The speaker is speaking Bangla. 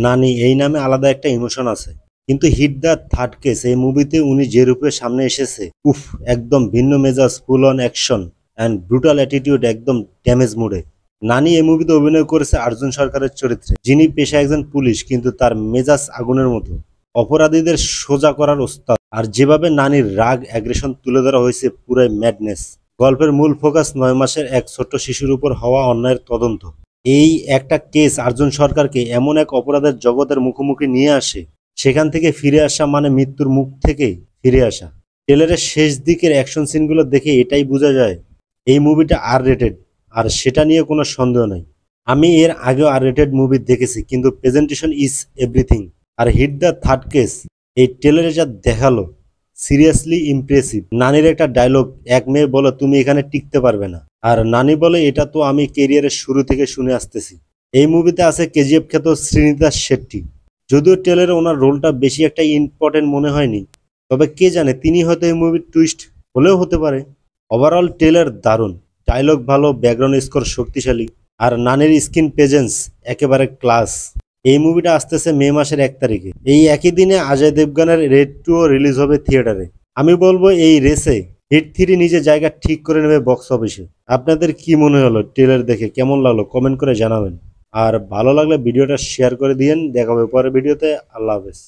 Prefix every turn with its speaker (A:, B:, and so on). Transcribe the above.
A: নানি এই নামে আলাদা একটা ইমোশন আছে। কিন্তু হিট দ্য থার্ড কেস এই মুভিতে উনি যে রূপে সামনে এসেছে, উফ, একদম ভিন্ন মেজাজ, full on action and brutal attitude, একদম ড্যামেজ মুডে। নানি এই মুভিতে অভিনয় করেছে অর্জুন সরকারের চরিত্রে, যিনি পেশায় একজন পুলিশ কিন্তু তার মেজাজ আগুনের মতো, অপরাধীদের সোজা করার ওস্তাদ। আর যেভাবে নানির রাগ অ্যাগ্রেশন তুলে ধরা হয়েছে, পুরাই ম্যাডনেস। গল্পের মূল ফোকাস ৯ মাসের এক ছোট্ট শিশুর উপর হওয়া অন্যায়ের তদন্ত। এই একটা কেস অর্জুন সরকারকে এমন এক অপরাধের জগতের মুখোমুখি নিয়ে আসে, সেখান থেকে ফিরে আসা মানে মৃত্যুর মুখ থেকে ফিরে আসা। ট্রেলারের শেষ দিকের অ্যাকশন সিনগুলো দেখে এটাই বোঝা যায় এই মুভিটা আর রেটেড, আর সেটা নিয়ে কোনো সন্দেহ নাই। আমি এর আগেও আর রেটেড মুভি দেখেছি, কিন্তু প্রেজেন্টেশন ইজ এভরিথিং। আর হিট দ্য থার্ড কেস এই ট্রেলারে যা দেখালো, সিরিয়াসলি ইমপ্রেসিভ। নানির একটা ডায়লগ, এক মেয়ে বলে তুমি এখানে টিকতে পারবে না, আর নানি বলে এটা তো আমি কেরিয়ারের শুরু থেকে শুনে আসতেছি। এই মুভিতে আছে কেজিএফ খ্যাত শ্রীনিতা শেট্টি। যদিও ট্রেলারে ওনার রোলটা বেশি একটা ইম্পর্টেন্ট মনে হয়নি, তবে কে জানে তিনি হয়তো এই মুভির টুইস্ট হলেও হতে পারে। ওভারঅল ট্রেলার দারুণ, ডায়লগ ভালো, ব্যাকগ্রাউন্ড স্কোর শক্তিশালী, আর নানের স্ক্রিন প্রেজেন্স একেবারে ক্লাস। এই মুভিটা আসতেছে মে 1 তারিখে। এই একই দিনে অজয় দেবগানের রেড 2 রিলিজ হবে থিয়েটারে। আমি বলবো এই রেসে হিট 3 নিজের জায়গা ঠিক করে নেবে বক্স অফিসে। আপনাদের কি মনে হলো ট্রেলার দেখে, কেমন লাগলো কমেন্ট করে জানাবেন। আর ভালো লাগলে ভিডিওটা শেয়ার করে দিয়েন। দেখা হবে পরের ভিডিওতে। আল্লাহ হাফেজ।